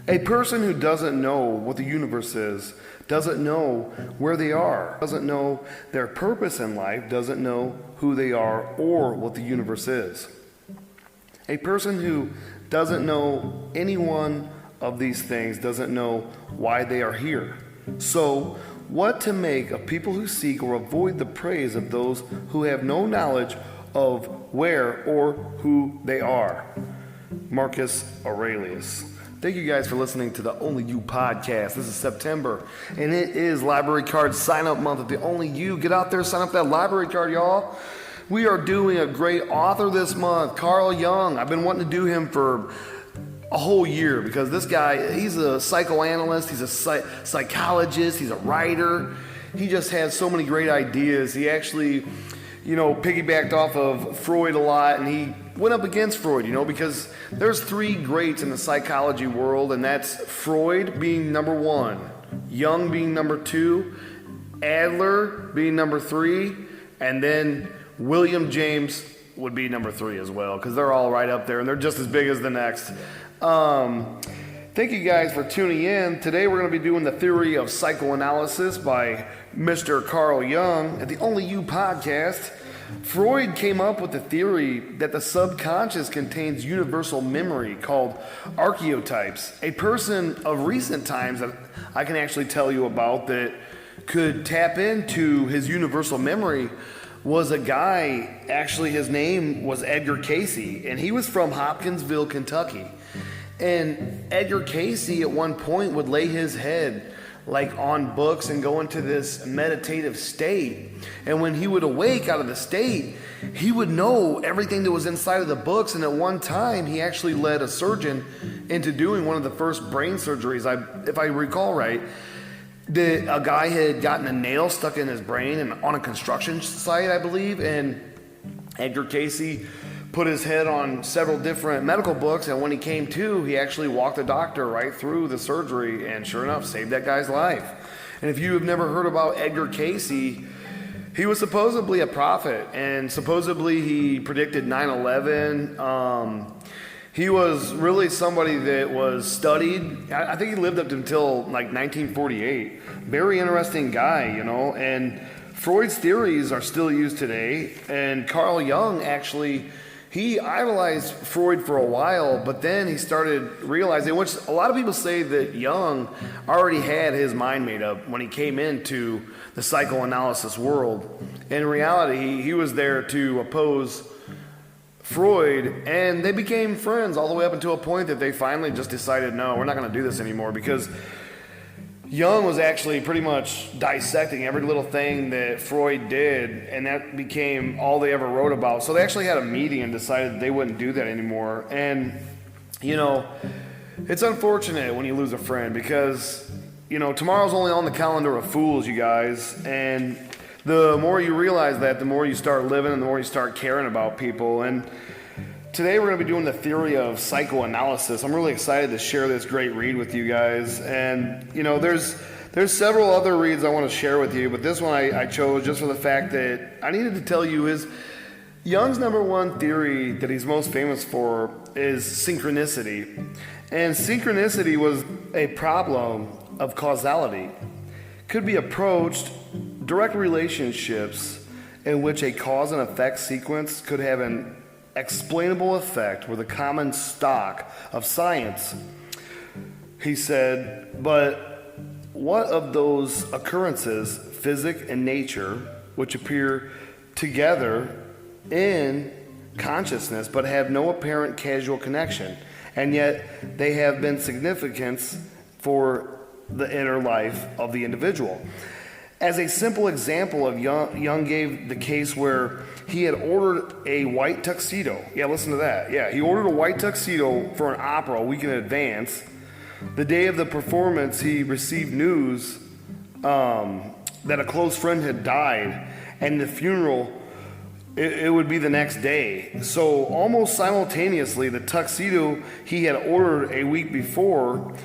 A person who doesn't know what the universe is, doesn't know where they are, doesn't know their purpose in life, doesn't know who they are or what the universe is. A person who doesn't know any one of these things doesn't know why they are here. So, what to make of people who seek or avoid the praise of those who have no knowledge of where or who they are? Marcus Aurelius. Thank you guys for listening to the Only You podcast. This is September, and it is library card sign-up month of the Only You. Get out there, sign up that library card, y'all. We are doing a great author this month, Carl Jung. I've been wanting to do him for a whole year because this guy, he's a psychoanalyst, he's a psychologist, he's a writer. He just has so many great ideas. He actually, piggybacked off of Freud a lot, and he went up against Freud, because there's three greats in the psychology world, and that's Freud being number one, Jung being number two, Adler being number three, and then William James would be number three as well, because they're all right up there, and they're just as big as the next. Thank you guys for tuning in. Today we're going to be doing the theory of psychoanalysis by Mr. Carl Jung at the Only You podcast. Freud came up with the theory that the subconscious contains universal memory called archetypes. A person of recent times that I can actually tell you about that could tap into his universal memory was a guy, actually his name was Edgar Cayce, and he was from Hopkinsville, Kentucky. And Edgar Cayce at one point would lay his head on books and go into this meditative state. And when he would awake out of the state, he would know everything that was inside of the books. And at one time, he actually led a surgeon into doing one of the first brain surgeries, if I recall right. A guy had gotten a nail stuck in his brain and on a construction site, I believe, and Edgar Cayce put his head on several different medical books, and when he came to, he actually walked the doctor right through the surgery, and sure enough, saved that guy's life. And if you have never heard about Edgar Cayce, he was supposedly a prophet, and supposedly he predicted 9/11. He was really somebody that was studied. I think he lived up until 1948. Very interesting guy, and Freud's theories are still used today, and Carl Jung actually, he idolized Freud for a while, but then he started realizing, which a lot of people say that Jung already had his mind made up when he came into the psychoanalysis world. In reality, he was there to oppose Freud, and they became friends all the way up until a point that they finally just decided, no, we're not going to do this anymore, because Jung was actually pretty much dissecting every little thing that Freud did, and that became all they ever wrote about. So they actually had a meeting and decided that they wouldn't do that anymore. And, it's unfortunate when you lose a friend because, tomorrow's only on the calendar of fools, you guys. And the more you realize that, the more you start living and the more you start caring about people. And today we're going to be doing the theory of psychoanalysis. I'm really excited to share this great read with you guys. And, there's several other reads I want to share with you, but this one I chose just for the fact that I needed to tell you is Jung's number one theory that he's most famous for is synchronicity. And synchronicity was a problem of causality. Could be approached direct relationships in which a cause and effect sequence could have an explainable effect were the common stock of science. He said, but what of those occurrences, physics and nature, which appear together in consciousness but have no apparent causal connection, and yet they have been significant for the inner life of the individual? As a simple example of Jung gave the case where he had ordered a white tuxedo. Yeah, listen to that. Yeah, he ordered a white tuxedo for an opera a week in advance. The day of the performance, he received news that a close friend had died, and the funeral, it would be the next day. So almost simultaneously, the tuxedo he had ordered a week before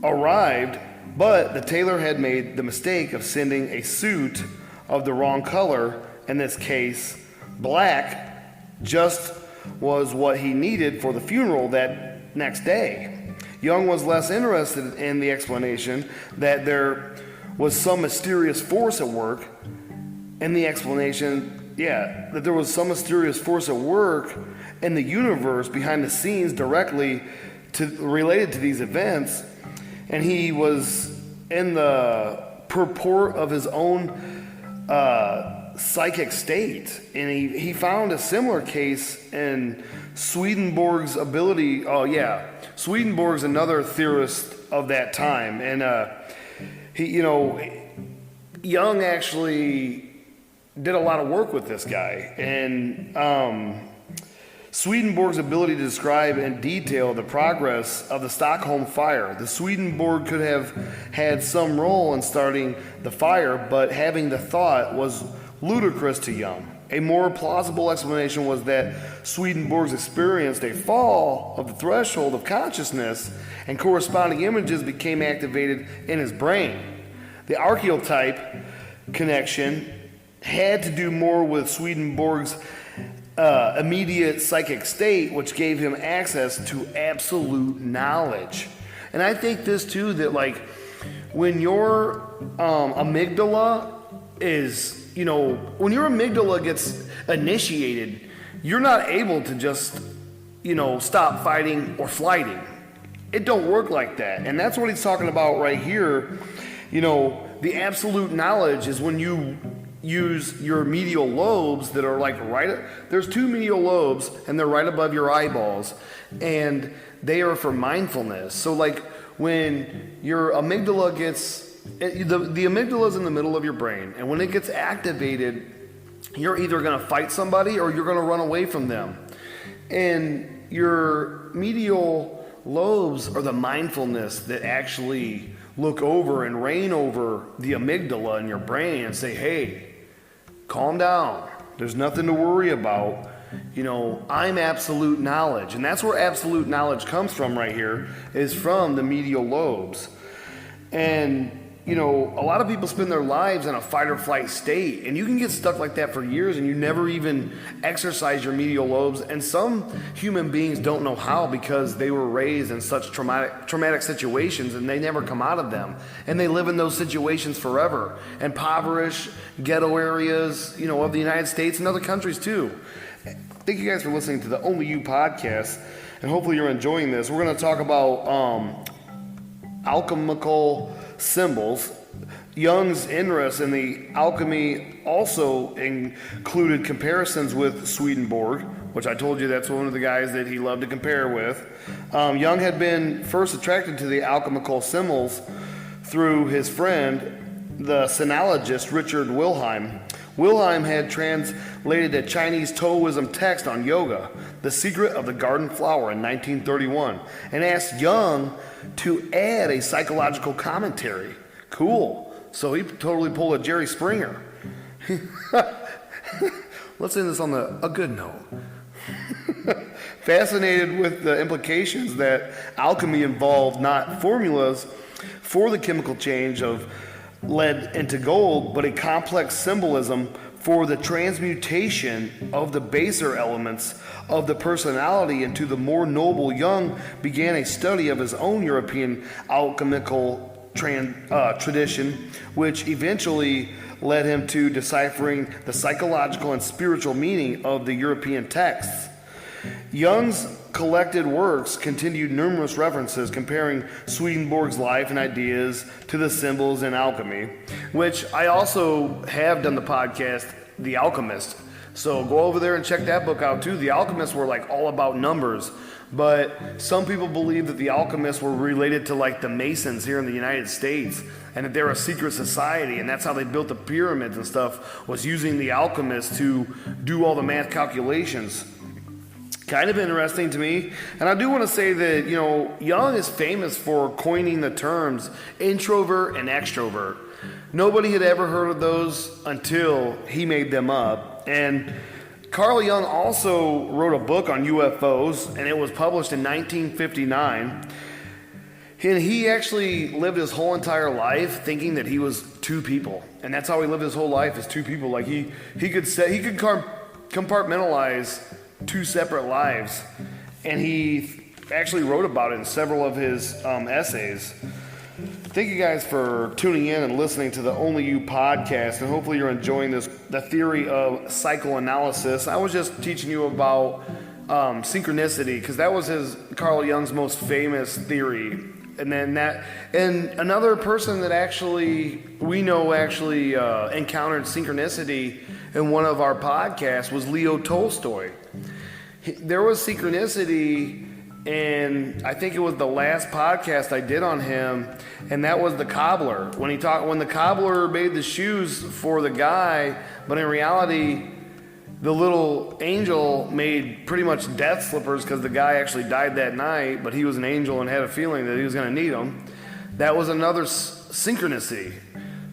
arrived, but the tailor had made the mistake of sending a suit of the wrong color, in this case, black, just was what he needed for the funeral that next day. Jung was less interested in the explanation that there was some mysterious force at work, and the explanation, that there was some mysterious force at work in the universe behind the scenes directly related to these events, and he was in the purport of his own psychic state, and he found a similar case in Swedenborg's ability. Swedenborg's another theorist of that time, and Jung actually did a lot of work with this guy, and Swedenborg's ability to describe in detail the progress of the Stockholm fire. The Swedenborg could have had some role in starting the fire, but having the thought was ludicrous to Jung. A more plausible explanation was that Swedenborg's experienced a fall of the threshold of consciousness, and corresponding images became activated in his brain. The archetype connection had to do more with Swedenborg's immediate psychic state, which gave him access to absolute knowledge. And I think this too, that like when your amygdala is, when your amygdala gets initiated, you're not able to just, stop fighting or flighting. It don't work like that. And that's what he's talking about right here. The absolute knowledge is when you use your medial lobes that are like there's two medial lobes and they're right above your eyeballs, and they are for mindfulness. So like when your amygdala the amygdala is in the middle of your brain, and when it gets activated, you're either going to fight somebody or you're going to run away from them. And your medial lobes are the mindfulness that actually look over and reign over the amygdala in your brain and say, hey, calm down. There's nothing to worry about. I'm absolute knowledge. And that's where absolute knowledge comes from right here, is from the medial lobes. And, a lot of people spend their lives in a fight or flight state, and you can get stuck like that for years and you never even exercise your medial lobes. And some human beings don't know how, because they were raised in such traumatic situations and they never come out of them. And they live in those situations forever. Impoverished ghetto areas, of the United States and other countries too. Thank you guys for listening to the Only You podcast, and hopefully you're enjoying this. We're going to talk about alchemical symbols. Jung's interest in the alchemy also included comparisons with Swedenborg, which I told you that's one of the guys that he loved to compare with. Jung had been first attracted to the alchemical symbols through his friend, the sinologist Richard Wilhelm. Wilhelm had translated a Chinese Taoism text on yoga, The Secret of the Garden Flower, in 1931, and asked Jung to add a psychological commentary. Cool. So he totally pulled a Jerry Springer. Let's end this on a good note. Fascinated with the implications that alchemy involved not formulas for the chemical change of lead into gold, but a complex symbolism for the transmutation of the baser elements of the personality into the more noble, Jung began a study of his own European alchemical tradition, which eventually led him to deciphering the psychological and spiritual meaning of the European texts. Jung's collected works continued numerous references comparing Swedenborg's life and ideas to the symbols in alchemy, which I also have done the podcast, The Alchemist. So go over there and check that book out too. The Alchemists were like all about numbers, but some people believe that the Alchemists were related to like the Masons here in the United States, and that they're a secret society, and that's how they built the pyramids and stuff, was using the alchemists to do all the math calculations. Kind of interesting to me. And I do want to say that, Jung is famous for coining the terms introvert and extrovert. Nobody had ever heard of those until he made them up. And Carl Jung also wrote a book on UFOs, and it was published in 1959. And he actually lived his whole entire life thinking that he was two people. And that's how he lived his whole life, as two people. Like he could compartmentalize two separate lives, and he actually wrote about it in several of his essays. Thank you guys for tuning in and listening to the Only You podcast, and hopefully you're enjoying the theory of psychoanalysis. I was just teaching you about synchronicity, because that was Carl Jung's most famous theory. And another person that we know encountered synchronicity in one of our podcasts was Leo Tolstoy. There was synchronicity, and I think it was the last podcast I did on him, and that was the cobbler. When the cobbler made the shoes for the guy, but in reality, the little angel made pretty much death slippers because the guy actually died that night, but he was an angel and had a feeling that he was going to need them. That was another synchronicity.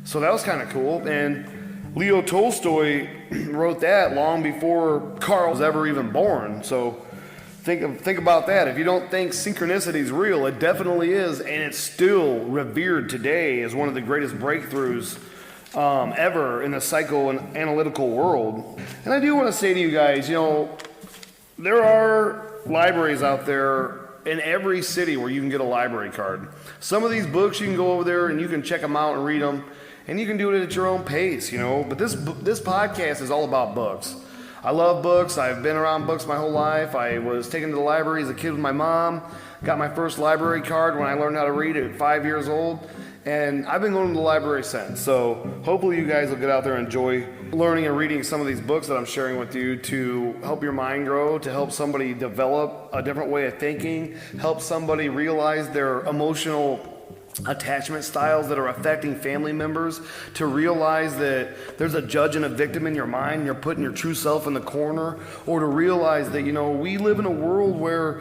So that was kind of cool. And Leo Tolstoy wrote that long before Carl was ever even born. So think about that. If you don't think synchronicity is real, it definitely is, and it's still revered today as one of the greatest breakthroughs ever in the psychoanalytical world. And I do want to say to you guys, there are libraries out there in every city where you can get a library card. Some of these books you can go over there and you can check them out and read them, and you can do it at your own pace, But this podcast is all about books. I love books. I've been around books my whole life. I was taken to the library as a kid with my mom. Got my first library card when I learned how to read at 5 years old. And I've been going to the library since. So hopefully you guys will get out there and enjoy learning and reading some of these books that I'm sharing with you to help your mind grow, to help somebody develop a different way of thinking, help somebody realize their emotional attachment styles that are affecting family members, to realize that there's a judge and a victim in your mind and you're putting your true self in the corner, or to realize that we live in a world where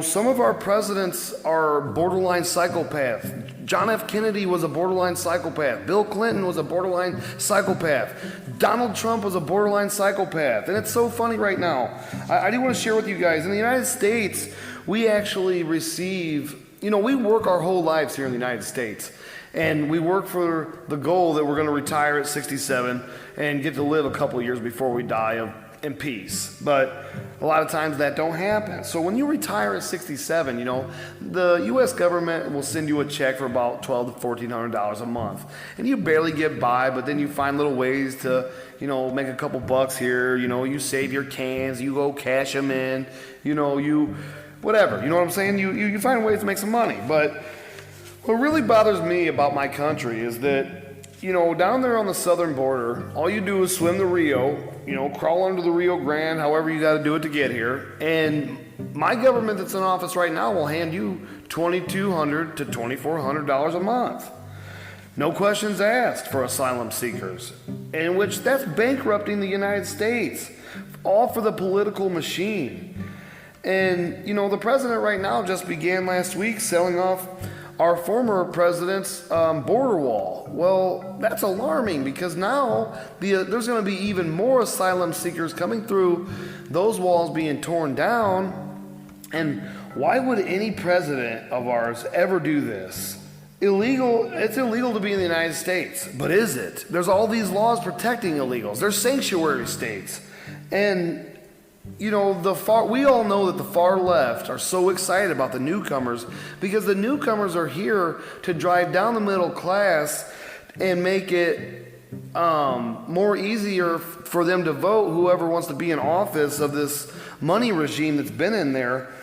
some of our presidents are borderline psychopaths. John F. Kennedy was a borderline psychopath. Bill Clinton was a borderline psychopath. Donald Trump was a borderline psychopath. And it's so funny right now. I do want to share with you guys, in the United States, we actually receive we work our whole lives here in the United States, and we work for the goal that we're going to retire at 67 and get to live a couple of years before we die in peace. But a lot of times that don't happen. So when you retire at 67, the U.S. government will send you a check for about $1,200 to $1,400 a month, and you barely get by. But then you find little ways to make a couple bucks here. You save your cans, you go cash them in. Whatever, you know what I'm saying? You find ways to make some money. But what really bothers me about my country is that, down there on the southern border, all you do is swim the Rio, crawl under the Rio Grande, however you got to do it to get here. And my government that's in office right now will hand you $2,200 to $2,400 a month. No questions asked for asylum seekers, in which that's bankrupting the United States, all for the political machine. And, the president right now just began last week selling off our former president's border wall. Well, that's alarming, because now there's going to be even more asylum seekers coming through those walls being torn down. And why would any president of ours ever do this? It's illegal to be in the United States, but is it? There's all these laws protecting illegals. There's sanctuary states. And we all know that the far left are so excited about the newcomers, because the newcomers are here to drive down the middle class and make it more easier for them to vote whoever wants to be in office of this money regime that's been in there.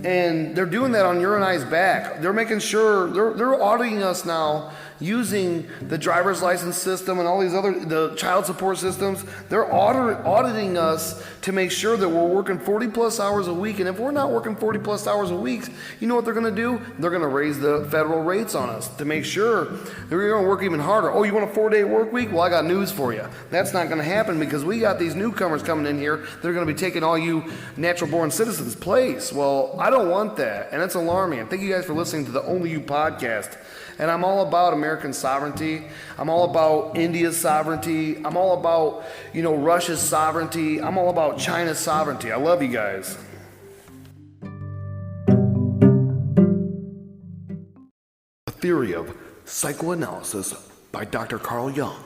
And they're doing that on your and I's back. They're making sure, they're auditing us now using the driver's license system and all these the child support systems. They're auditing us to make sure that we're working 40 plus hours a week. And if we're not working 40 plus hours a week, you know what they're going to do? They're going to raise the federal rates on us to make sure they're going to work even harder. Oh, you want a 4-day work week? Well, I got news for you. That's not going to happen, because we got these newcomers coming in here. They're going to be taking all you natural born citizens' place. Well, I don't want that, and it's alarming. And thank you guys for listening to the Only You podcast. And I'm all about American sovereignty. I'm all about India's sovereignty. I'm all about, Russia's sovereignty. I'm all about China's sovereignty. I love you guys. A Theory of Psychoanalysis by Dr. Carl Jung.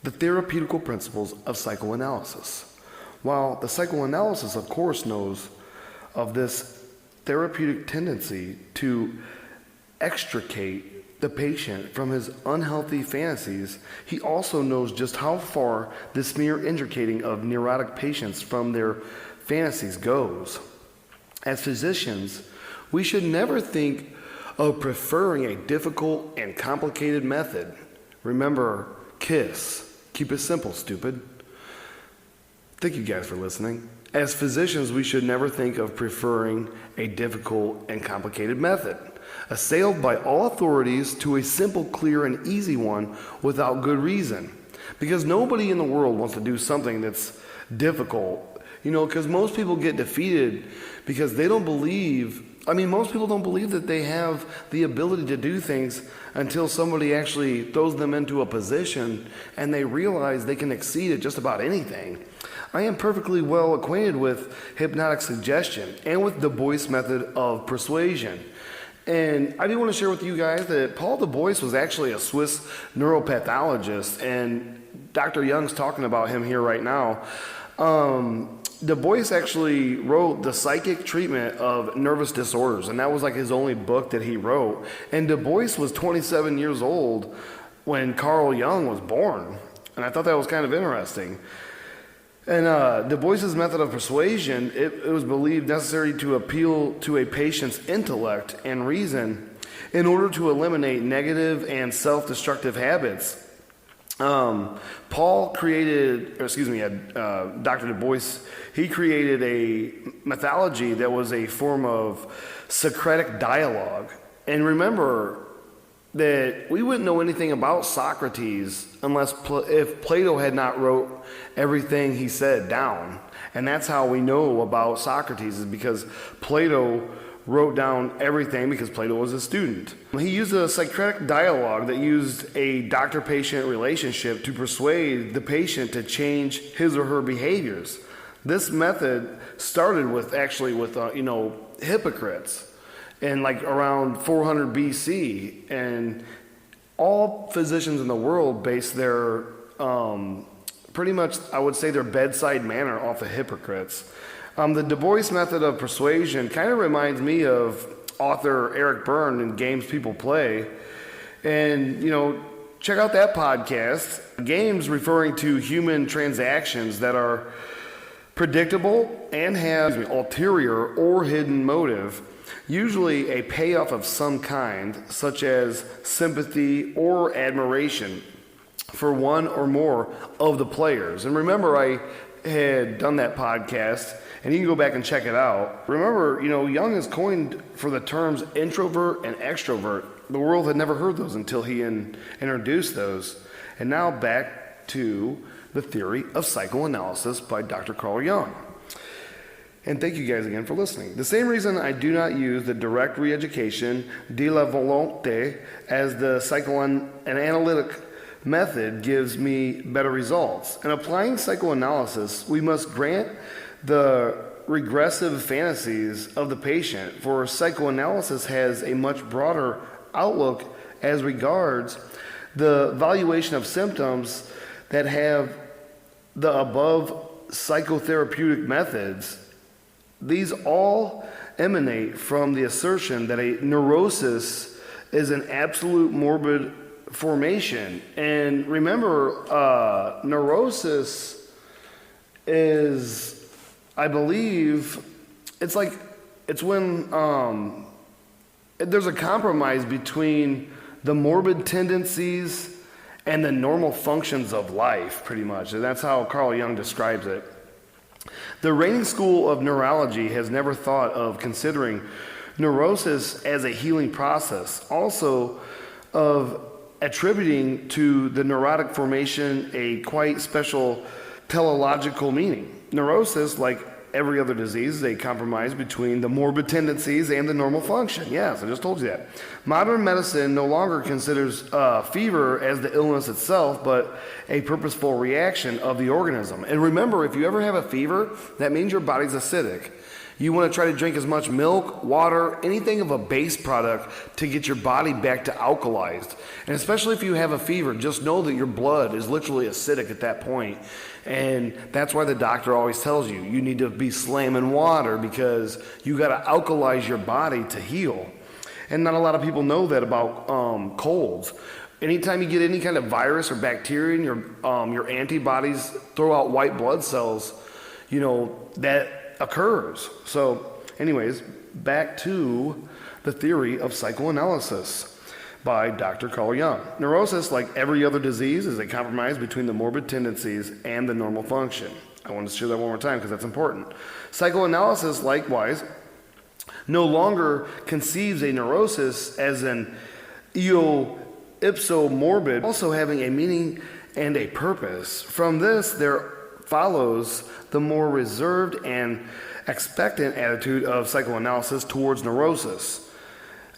The therapeutical principles of psychoanalysis. While the psychoanalysis, of course, knows of this therapeutic tendency to extricate the patient from his unhealthy fantasies, he also knows just how far this mere intricating of neurotic patients from their fantasies goes. As physicians, we should never think of preferring a difficult and complicated method. Remember, KISS. Keep it simple, stupid. Thank you guys for listening. As physicians, we should never think of preferring a difficult and complicated method, assailed by all authorities to a simple, clear, and easy one without good reason. Because nobody in the world wants to do something that's difficult, because most people get defeated because they don't believe. Most people don't believe that they have the ability to do things until somebody actually throws them into a position and they realize they can exceed at just about anything. I am perfectly well acquainted with hypnotic suggestion and with Du Bois' method of persuasion. And I do want to share with you guys that Paul Du Bois was actually a Swiss neuropathologist, and Dr. Jung's talking about him here right now. Du Bois actually wrote The Psychic Treatment of Nervous Disorders, and that was like his only book that he wrote. And Du Bois was 27 years old when Carl Jung was born, and I thought that was kind of interesting. And Du Bois's method of persuasion, it was believed necessary to appeal to a patient's intellect and reason in order to eliminate negative and self-destructive habits. Dr. Du Bois, he created a mythology that was a form of Socratic dialogue. And remember that we wouldn't know anything about Socrates unless if Plato had not wrote everything he said down. And that's how we know about Socrates, is because Plato wrote down everything because Plato was a student. He used a Socratic dialogue that used a doctor-patient relationship to persuade the patient to change his or her behaviors. This method started with hypocrites in around 400 BC, and all physicians in the world base their pretty much, I would say, their bedside manner off of hypocrites. The Du Bois method of persuasion kind of reminds me of author Eric Berne in Games People Play. And, check out that podcast. Games referring to human transactions that are predictable and have ulterior or hidden motive, usually a payoff of some kind, such as sympathy or admiration for one or more of the players. And remember, I had done that podcast, and you can go back and check it out. Remember, Jung has coined for the terms introvert and extrovert. The world had never heard those until he introduced those. And now back to the theory of psychoanalysis by Dr. Carl Jung. And thank you guys again for listening. The same reason I do not use the direct re-education de la volonté as the psychoanalytic method gives me better results. In applying psychoanalysis, we must grant the regressive fantasies of the patient, for psychoanalysis has a much broader outlook as regards the valuation of symptoms that have the above psychotherapeutic methods. These all emanate from the assertion that a neurosis is an absolute morbid formation. And remember, neurosis is, I believe, it's when there's a compromise between the morbid tendencies and the normal functions of life, pretty much. And that's how Carl Jung describes it. The reigning school of neurology has never thought of considering neurosis as a healing process, also of attributing to the neurotic formation a quite special teleological meaning. Neurosis, like every other disease, is a compromise between the morbid tendencies and the normal function. Yes, I just told you that. Modern medicine no longer considers fever as the illness itself, but a purposeful reaction of the organism. And remember, if you ever have a fever, that means your body's acidic. You want to try to drink as much milk, water, anything of a base product to get your body back to alkalized. And especially if you have a fever, just know that your blood is literally acidic at that point. And that's why the doctor always tells you, you need to be slamming water because you got to alkalize your body to heal. And not a lot of people know that about colds. Anytime you get any kind of virus or bacteria in your antibodies throw out white blood cells, that occurs. So anyways, back to the theory of psychoanalysis by Dr. Carl Jung. Neurosis, like every other disease, is a compromise between the morbid tendencies and the normal function. I want to share that one more time because that's important. Psychoanalysis, likewise, no longer conceives a neurosis as an ipso morbid, also having a meaning and a purpose. From this, there follows the more reserved and expectant attitude of psychoanalysis towards neurosis.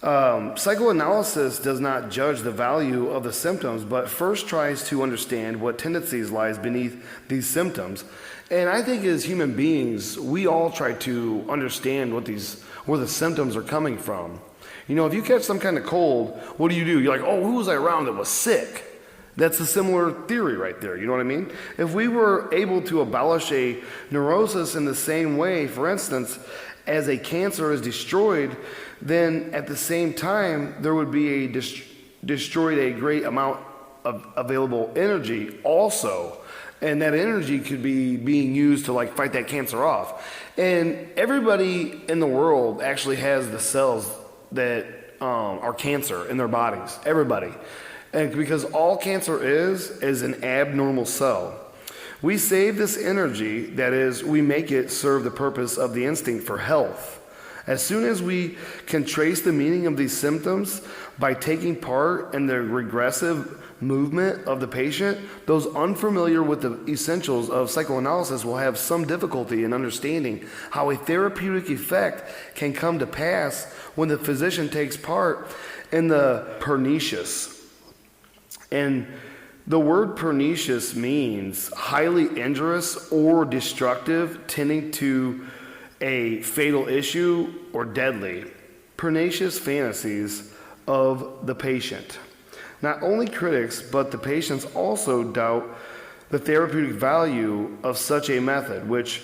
Psychoanalysis does not judge the value of the symptoms, but first tries to understand what tendencies lies beneath these symptoms. And I think as human beings, we all try to understand where the symptoms are coming from. If you catch some kind of cold, what do? You're like, oh, who was I around that was sick? That's a similar theory right there, you know what I mean? If we were able to abolish a neurosis in the same way, for instance, as a cancer is destroyed, then at the same time, there would be destroyed a great amount of available energy also. And that energy could be being used to fight that cancer off. And everybody in the world actually has the cells that are cancer in their bodies. Everybody. And because all cancer is an abnormal cell. We save this energy, that is, we make it serve the purpose of the instinct for health. As soon as we can trace the meaning of these symptoms by taking part in the regressive movement of the patient, those unfamiliar with the essentials of psychoanalysis will have some difficulty in understanding how a therapeutic effect can come to pass when the physician takes part in the pernicious. And the word pernicious means highly injurious or destructive, tending to a fatal issue or deadly. Pernicious fantasies of the patient. Not only critics, but the patients also doubt the therapeutic value of such a method, which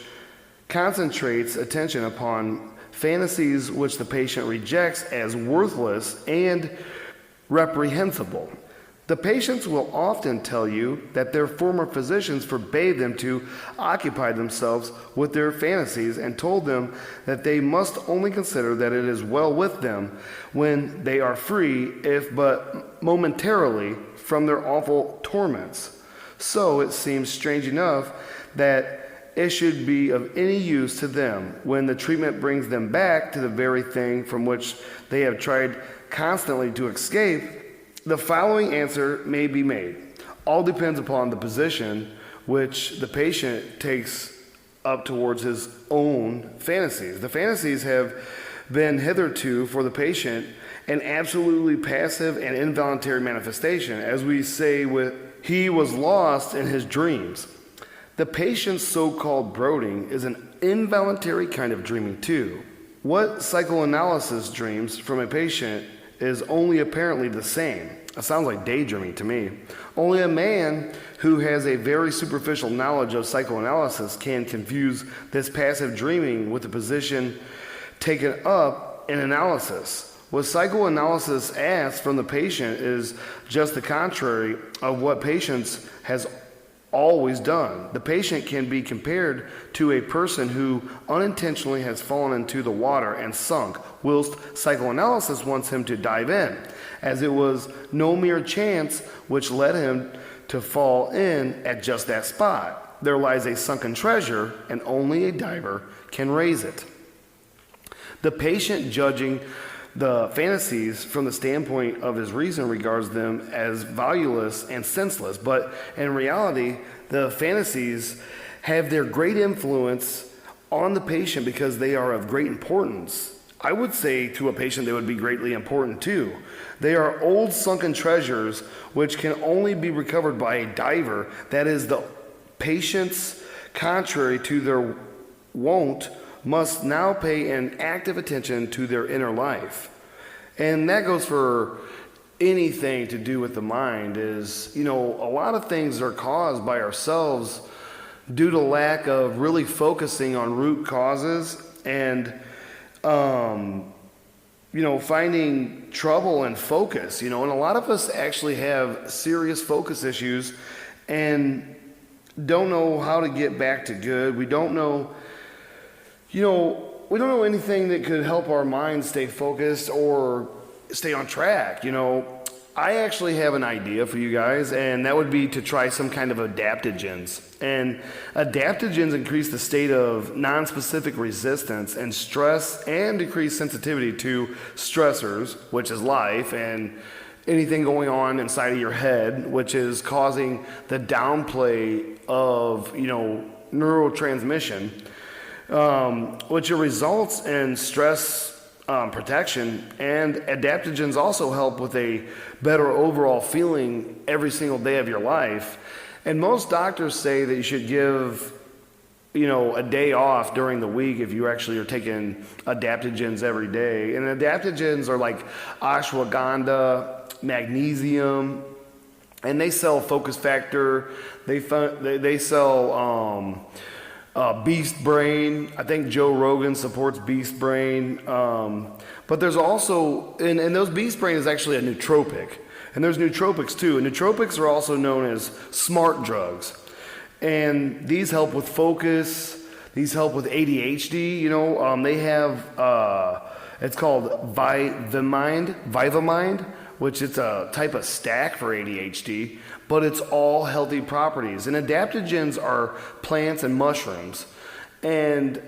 concentrates attention upon fantasies which the patient rejects as worthless and reprehensible. The patients will often tell you that their former physicians forbade them to occupy themselves with their fantasies and told them that they must only consider that it is well with them when they are free, if but momentarily, from their awful torments. So it seems strange enough that it should be of any use to them when the treatment brings them back to the very thing from which they have tried constantly to escape. The following answer may be made. All depends upon the position which the patient takes up towards his own fantasies. The fantasies have been hitherto for the patient an absolutely passive and involuntary manifestation, as we say he was lost in his dreams. The patient's so-called brooding is an involuntary kind of dreaming too. What psychoanalysis dreams from a patient is only apparently the same. It sounds like daydreaming to me. Only a man who has a very superficial knowledge of psychoanalysis can confuse this passive dreaming with the position taken up in analysis. What psychoanalysis asks from the patient is just the contrary of what patients has always done. The patient can be compared to a person who unintentionally has fallen into the water and sunk, whilst psychoanalysis wants him to dive in, as it was no mere chance which led him to fall in at just that spot. There lies a sunken treasure, and only a diver can raise it. The patient, judging the fantasies from the standpoint of his reason, regards them as valueless and senseless, but in reality, the fantasies have their great influence on the patient because they are of great importance. I would say to a patient they would be greatly important too. They are old sunken treasures which can only be recovered by a diver. That is, the patients, contrary to their wont, must now pay an active attention to their inner life. And that goes for anything to do with the mind. Is, a lot of things are caused by ourselves due to lack of really focusing on root causes and finding trouble and focus, and a lot of us actually have serious focus issues and don't know how to get back to good. We don't know anything that could help our mind stay focused or stay on track. I actually have an idea for you guys, and that would be to try some kind of adaptogens. And adaptogens increase the state of non-specific resistance and stress and decrease sensitivity to stressors, which is life, and anything going on inside of your head, which is causing the downplay of, neurotransmission, which results in stress protection. And adaptogens also help with a better overall feeling every single day of your life. And most doctors say that you should give a day off during the week if you actually are taking adaptogens every day. And adaptogens are like ashwagandha, magnesium, and they sell Focus Factor. They sell Beast Brain. I think Joe Rogan supports Beast Brain. But there's also, and those Beast Brain is actually a nootropic. And there's nootropics too. And nootropics are also known as smart drugs. And these help with focus. These help with ADHD. They have, it's called Vivamind, which is a type of stack for ADHD, but it's all healthy properties. And adaptogens are plants and mushrooms. And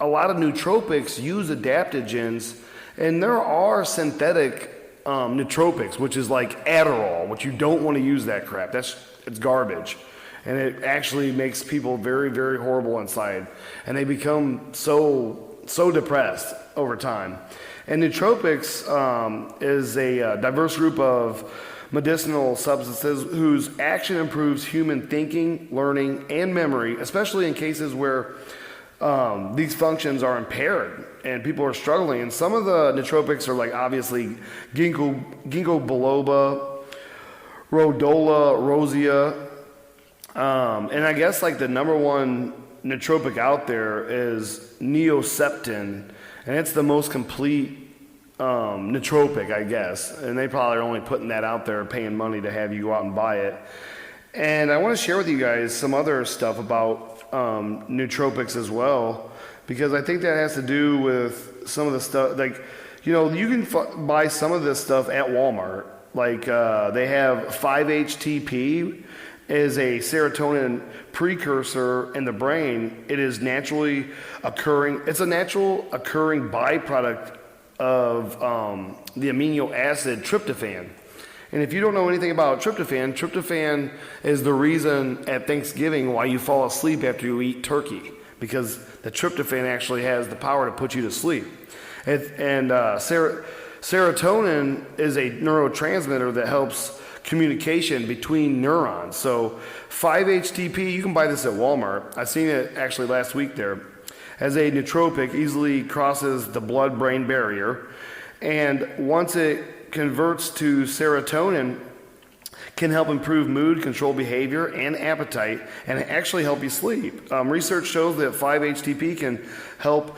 a lot of nootropics use adaptogens, and there are synthetic nootropics, which is like Adderall, which you don't want to use that crap. It's garbage. And it actually makes people very, very horrible inside. And they become so depressed over time. And nootropics is a diverse group of medicinal substances whose action improves human thinking, learning, and memory, especially in cases where these functions are impaired and people are struggling. And some of the nootropics are like obviously ginkgo biloba, rhodola rosea, and I guess like the number one nootropic out there is neoseptin. And it's the most complete nootropic, I guess. And they probably are only putting that out there, paying money to have you go out and buy it. And I want to share with you guys some other stuff about nootropics as well, because I think that has to do with some of the stuff. Like, you can buy some of this stuff at Walmart. Like they have 5-HTP is a serotonin precursor in the brain. It is naturally occurring. It's a natural occurring byproduct of the amino acid tryptophan. And if you don't know anything about tryptophan is the reason at Thanksgiving why you fall asleep after you eat turkey, because the tryptophan actually has the power to put you to sleep. And serotonin is a neurotransmitter that helps communication between neurons. So 5-HTP, you can buy this at Walmart. I seen it actually last week there. As a nootropic, easily crosses the blood-brain barrier, and once it converts to serotonin, can help improve mood, control behavior, and appetite, and actually help you sleep. Research shows that 5-HTP can help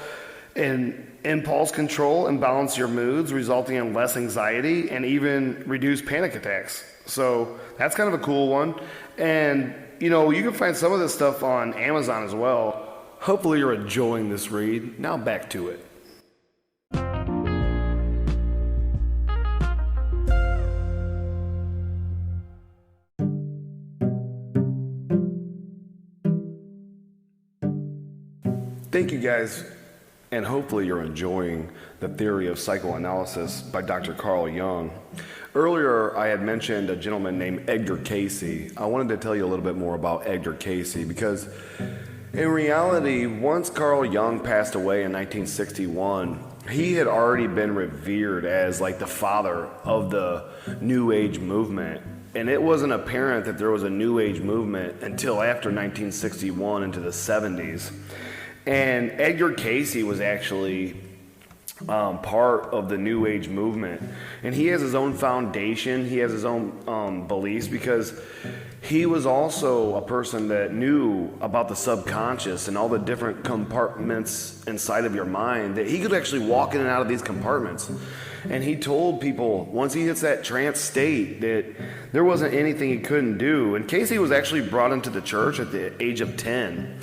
in impulse control and balance your moods, resulting in less anxiety and even reduce panic attacks. So that's kind of a cool one. And, you can find some of this stuff on Amazon as well. Hopefully you're enjoying this read. Now back to it. Thank you guys, and hopefully you're enjoying The Theory of Psychoanalysis by Dr. Carl Jung. Earlier I had mentioned a gentleman named Edgar Cayce. I wanted to tell you a little bit more about Edgar Cayce because in reality, once Carl Jung passed away in 1961, he had already been revered as like the father of the New Age movement. And it wasn't apparent that there was a New Age movement until after 1961 into the 70s. And Edgar Cayce was actually part of the New Age movement. And he has his own foundation, he has his own beliefs, because he was also a person that knew about the subconscious and all the different compartments inside of your mind, that he could actually walk in and out of these compartments. And he told people once he hits that trance state that there wasn't anything he couldn't do. And Casey was actually brought into the church at the age of 10.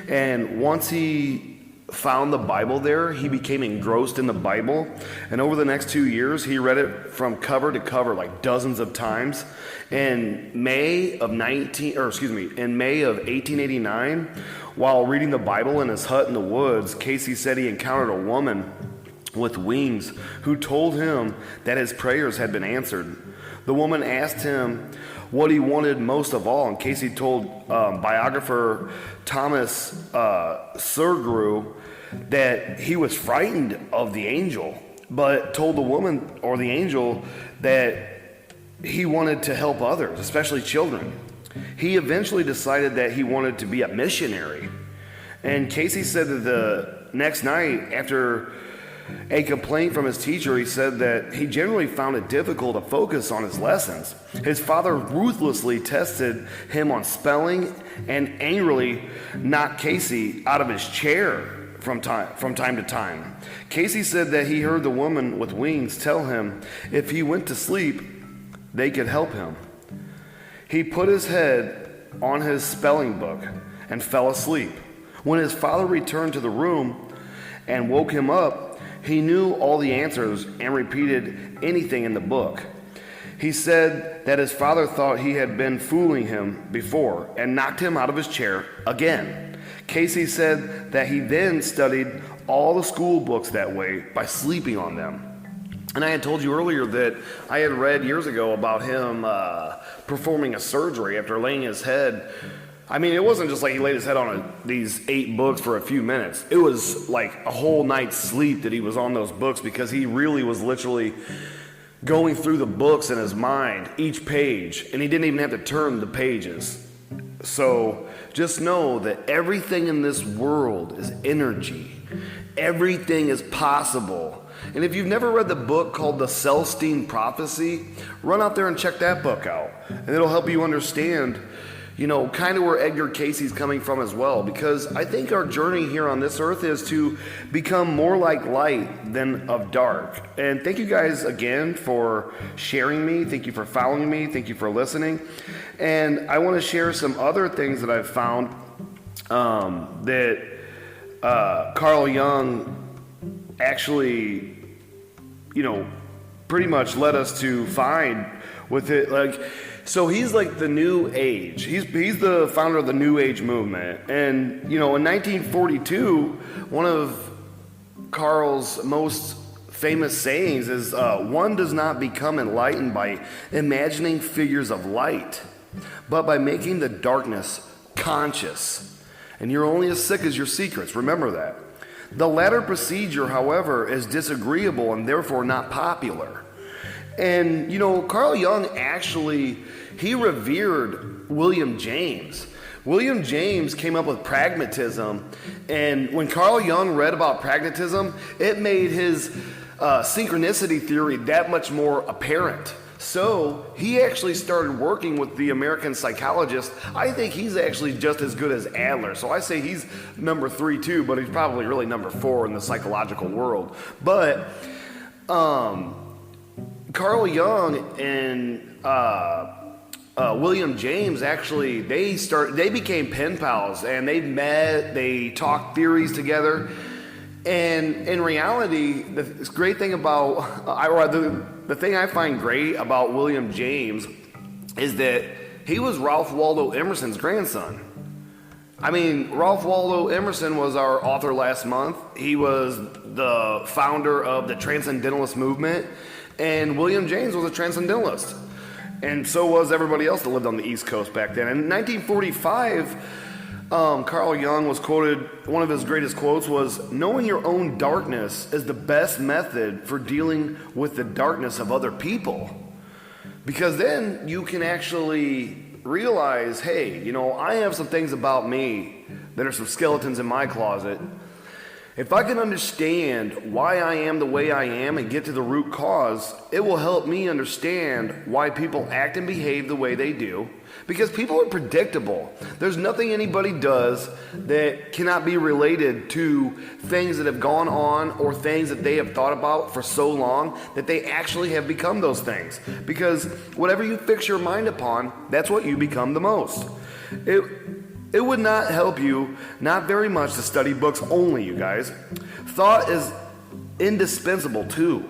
And once he found the Bible there, he became engrossed in the Bible. And over the next 2 years, he read it from cover to cover like dozens of times. In May of 1889, while reading the Bible in his hut in the woods, Casey said he encountered a woman with wings who told him that his prayers had been answered. The woman asked him what he wanted most of all, and Casey told biographer Thomas Surgrew that he was frightened of the angel, but told the woman or the angel that he wanted to help others, especially children. He eventually decided that he wanted to be a missionary. And Casey said that the next night, after a complaint from his teacher, he said that he generally found it difficult to focus on his lessons. His father ruthlessly tested him on spelling and angrily knocked Casey out of his chair from time to time. Casey said that he heard the woman with wings tell him if he went to sleep, they could help him. He put his head on his spelling book and fell asleep. When his father returned to the room and woke him up, he knew all the answers and repeated anything in the book. He said that his father thought he had been fooling him before and knocked him out of his chair again. Casey said that he then studied all the school books that way by sleeping on them. And I had told you earlier that I had read years ago about him performing a surgery after laying his head. I mean, it wasn't just like he laid his head on these 8 books for a few minutes. It was like a whole night's sleep that he was on those books, because he really was literally going through the books in his mind, each page, and he didn't even have to turn the pages. So just know that everything in this world is energy. Everything is possible. And if you've never read the book called The Celestine Prophecy, run out there and check that book out. And it'll help you understand, kind of where Edgar Cayce's coming from as well. Because I think our journey here on this earth is to become more like light than of dark. And thank you guys again for sharing me. Thank you for following me. Thank you for listening. And I want to share some other things that I've found that Carl Jung actually, pretty much led us to find with it. So he's like the New Age. He's the founder of the New Age movement. And, in 1942, one of Carl's most famous sayings is, one does not become enlightened by imagining figures of light, but by making the darkness conscious. And you're only as sick as your secrets. Remember that. The latter procedure, however, is disagreeable and therefore not popular. And, Carl Jung actually, he revered William James. William James came up with pragmatism, and when Carl Jung read about pragmatism, it made his synchronicity theory that much more apparent. So he actually started working with the American psychologist. I think he's actually just as good as Adler. So I say he's number 3 too, but he's probably really number 4 in the psychological world. But Carl Jung and William James actually, they became pen pals, and they met, they talked theories together. And in reality, the great thing about, the thing I find great about William James is that he was Ralph Waldo Emerson's grandson. I mean, Ralph Waldo Emerson was our author last month. He was the founder of the Transcendentalist movement, and William James was a Transcendentalist. And so was everybody else that lived on the East Coast back then. In 1945, Carl Jung was quoted, one of his greatest quotes was, "Knowing your own darkness is the best method for dealing with the darkness of other people." Because then you can actually realize, hey, I have some things about me that are some skeletons in my closet. If I can understand why I am the way I am and get to the root cause, it will help me understand why people act and behave the way they do. Because people are predictable. There's nothing anybody does that cannot be related to things that have gone on or things that they have thought about for so long that they actually have become those things. Because whatever you fix your mind upon, that's what you become the most. It would not help you, not very much, to study books only, you guys. Thought is indispensable too.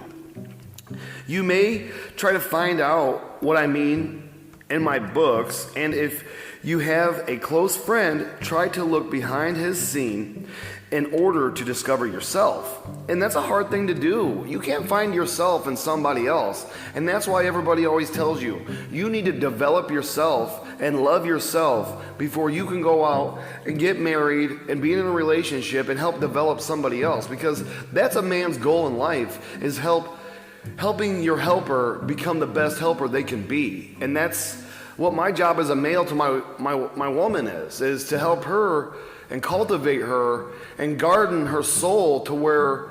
You may try to find out what I mean in my books, and if you have a close friend, try to look behind his scene in order to discover yourself. And that's a hard thing to do. You can't find yourself in somebody else. And that's why everybody always tells you, you need to develop yourself and love yourself before you can go out and get married and be in a relationship and help develop somebody else. Because that's a man's goal in life, is helping your helper become the best helper they can be. And that's what my job as a male to my woman is to help her and cultivate her and garden her soul to where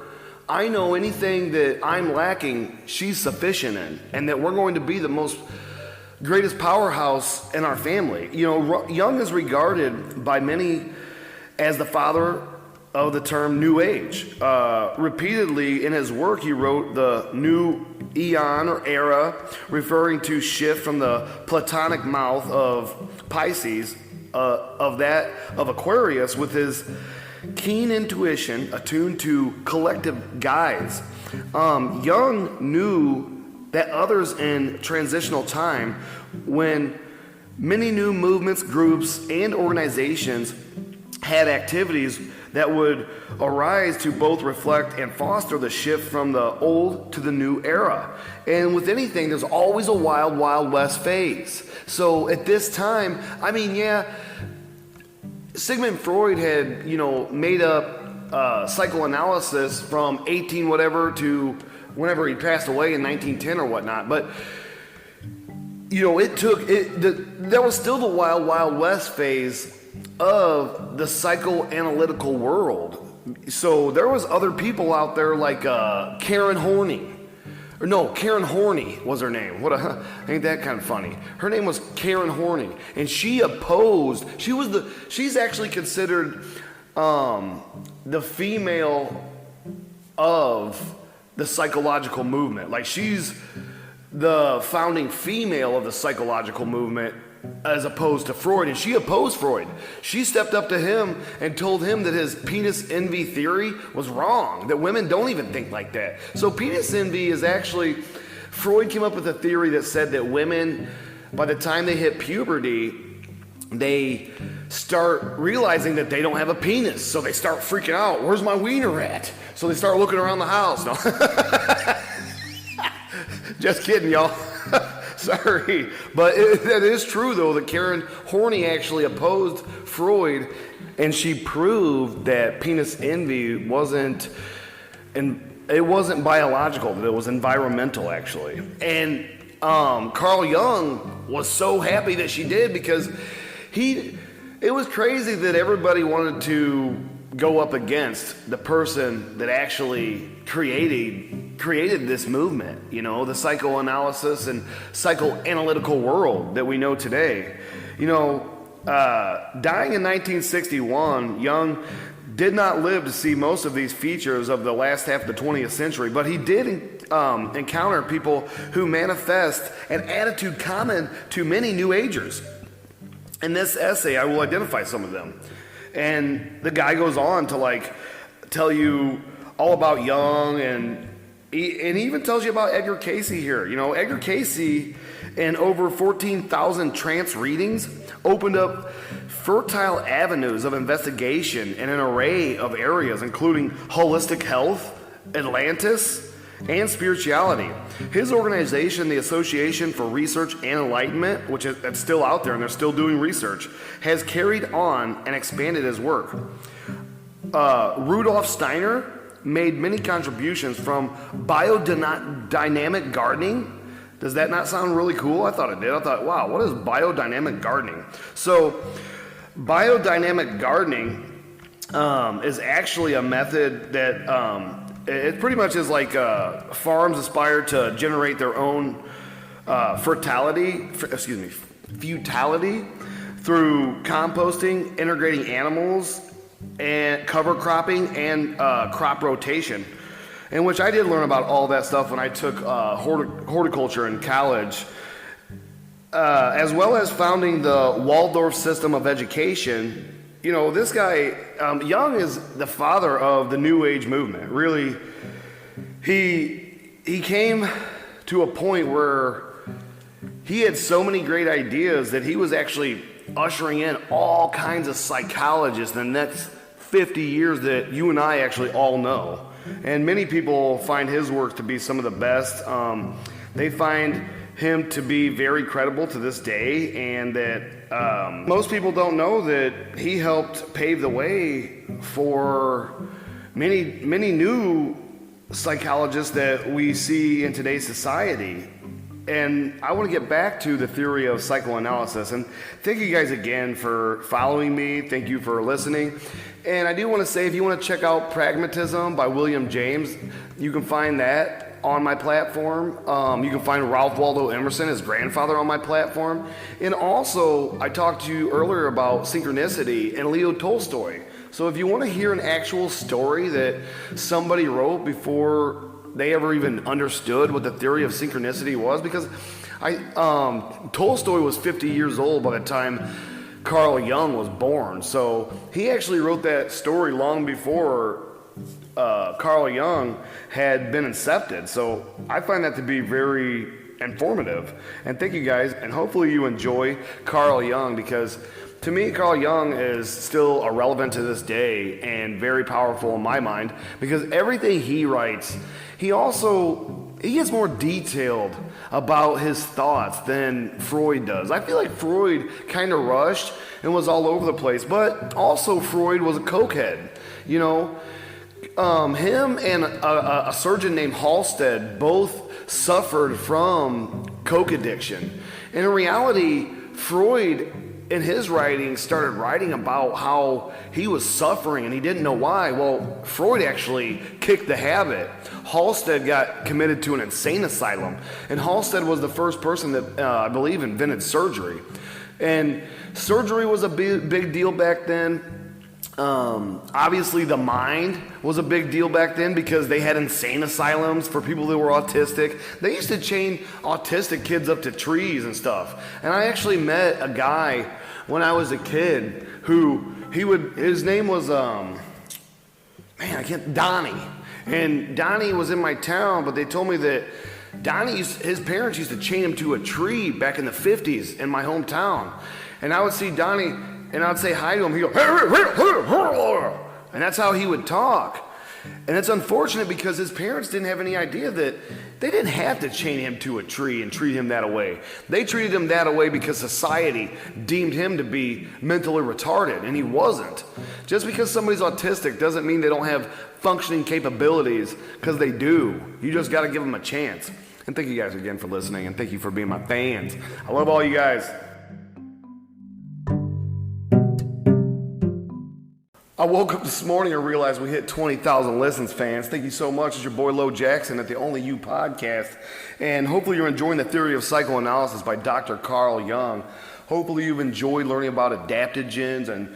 I know anything that I'm lacking, she's sufficient in, and that we're going to be the greatest powerhouse in our family. Jung is regarded by many as the father of the term New Age. Repeatedly in his work, he wrote the new eon or era, referring to shift from the Platonic mouth of Pisces, of Aquarius, with his keen intuition attuned to collective guides. Jung knew that others in transitional time, when many new movements, groups, and organizations had activities that would arise to both reflect and foster the shift from the old to the new era. And with anything, there's always a wild, wild west phase. So at this time, Sigmund Freud had, made up psychoanalysis from 18 whatever to whenever he passed away in 1910 or whatnot. But there was still the wild, wild west phase of the psychoanalytical world. So there was other people out there like Karen Horney. Karen Horney was her name. Ain't that kind of funny? Her name was Karen Horney, and she's actually considered the female of the psychological movement. Like, she's the founding female of the psychological movement, as opposed to Freud, and she opposed Freud. She stepped up to him and told him that his penis envy theory was wrong, that women don't even think like that. So penis envy is actually, Freud came up with a theory that said that women, by the time they hit puberty, they start realizing that they don't have a penis, so they start freaking out. Where's my wiener at? So they start looking around the house. No. Just kidding, y'all. Sorry, but that is true, though, that Karen Horney actually opposed Freud, and she proved that penis envy wasn't biological, that it was environmental, actually. And Carl Jung was so happy that she did, because it was crazy that everybody wanted to go up against the person that actually created this movement, the psychoanalysis and psychoanalytical world that we know today. Dying in 1961, Jung did not live to see most of these features of the last half of the 20th century, but he did encounter people who manifest an attitude common to many New Agers. In this essay, I will identify some of them. And the guy goes on to tell you all about Jung, and he even tells you about Edgar Casey here. Edgar Casey, in over 14,000 trance readings, opened up fertile avenues of investigation in an array of areas, including holistic health, Atlantis, and spirituality. His organization, the Association for Research and Enlightenment, which is still out there and they're still doing research, has carried on and expanded his work. Rudolf Steiner made many contributions, from biodynamic gardening Does that not sound really cool? I thought it did. I thought, wow, what is biodynamic gardening? So biodynamic gardening is actually a method that it pretty much is like farms aspire to generate their own futility through composting, integrating animals, and cover cropping, and crop rotation. In which I did learn about all that stuff when I took horticulture in college, as well as founding the Waldorf system of education. You know, this guy, Jung, is the father of the New Age movement. Really, he came to a point where he had so many great ideas that he was actually ushering in all kinds of psychologists in the next 50 years that you and I actually all know. And many people find his work to be some of the best. They find him to be very credible to this day, and that most people don't know that he helped pave the way for many new psychologists that we see in today's society. And I want to get back to the theory of psychoanalysis. And thank you guys again for following me. Thank you for listening. And I do want to say, if you want to check out Pragmatism by William James, you can find that on my platform. You can find Ralph Waldo Emerson, his grandfather, on my platform. And also, I talked to you earlier about synchronicity and Leo Tolstoy. So if you want to hear an actual story that somebody wrote before they ever even understood what the theory of synchronicity was, because Tolstoy was 50 years old by the time Carl Jung was born. So he actually wrote that story long before Carl Jung had been incepted. So I find that to be very informative. And thank you guys, and hopefully you enjoy Carl Jung, because to me, Carl Jung is still relevant to this day and very powerful in my mind, because everything he writes, he gets more detailed about his thoughts than Freud does. I feel like Freud kind of rushed and was all over the place, but also Freud was a cokehead. You know, him and a surgeon named Halsted both suffered from coke addiction. And in reality, Freud, in his writings, started writing about how he was suffering and he didn't know why. Well, Freud actually kicked the habit. Halsted got committed to an insane asylum, and Halsted was the first person that I believe invented surgery. And surgery was a big deal back then. Obviously the mind was a big deal back then, because they had insane asylums for people that were autistic. They used to chain autistic kids up to trees and stuff. And I actually met a guy when I was a kid who his name was Donnie. And Donnie was in my town, but they told me that his parents used to chain him to a tree back in the 50s in my hometown. And I would see Donnie, and I'd say hi to him. He'd go, and that's how he would talk. And it's unfortunate, because his parents didn't have any idea that they didn't have to chain him to a tree and treat him that way. They treated him that way because society deemed him to be mentally retarded, and he wasn't. Just because somebody's autistic doesn't mean they don't have functioning capabilities, because they do. You just got to give them a chance. And thank you guys again for listening, and thank you for being my fans. I love all you guys. I woke up this morning and realized we hit 20,000 listens, fans. Thank you so much. It's your boy Lo Jackson at the Only You podcast. And hopefully you're enjoying the theory of psychoanalysis by Dr. Carl Jung. Hopefully you've enjoyed learning about adaptogens and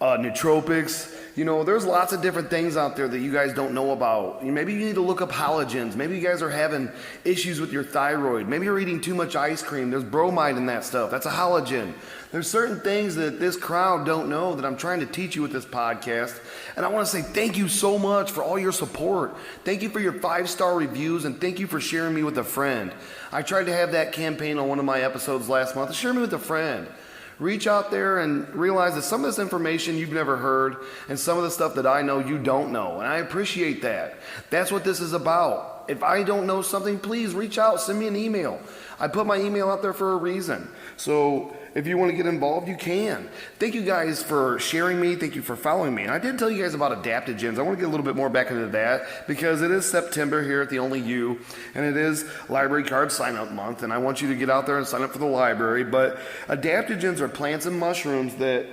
nootropics. You know, there's lots of different things out there that you guys don't know about. Maybe you need to look up halogens. Maybe you guys are having issues with your thyroid. Maybe you're eating too much ice cream. There's bromide in that stuff. That's a halogen. There's certain things that this crowd don't know that I'm trying to teach you with this podcast. And I want to say thank you so much for all your support. Thank you for your 5-star reviews, and thank you for sharing me with a friend. I tried to have that campaign on one of my episodes last month. Share me with a friend. Reach out there and realize that some of this information you've never heard, and some of the stuff that I know you don't know. And I appreciate that. That's what this is about. out. If I don't know something, please reach out, send me an email. I put my email out there for a reason. So if you want to get involved, you can. Thank you guys for sharing me. Thank you for following me. And I did tell you guys about adaptogens. I want to get a little bit more back into that because it is September here at the Only You, and it is library card sign up month, and I want you to get out there and sign up for the library. But adaptogens are plants and mushrooms that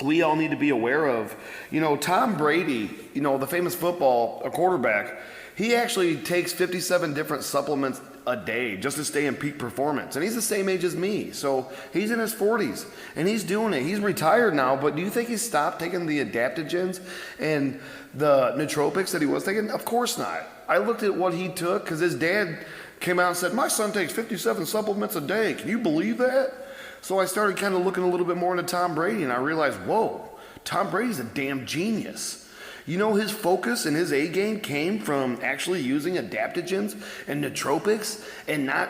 we all need to be aware of. You know, Tom Brady, you know, the famous football quarterback, he actually takes 57 different supplements a day just to stay in peak performance. And he's the same age as me. So he's in his 40s and he's doing it. He's retired now, but do you think he stopped taking the adaptogens and the nootropics that he was taking? Of course not. I looked at what he took because his dad came out and said, my son takes 57 supplements a day. Can you believe that? So I started kind of looking a little bit more into Tom Brady, and I realized, whoa, Tom Brady's a damn genius. You know, his focus and his A game came from actually using adaptogens and nootropics and not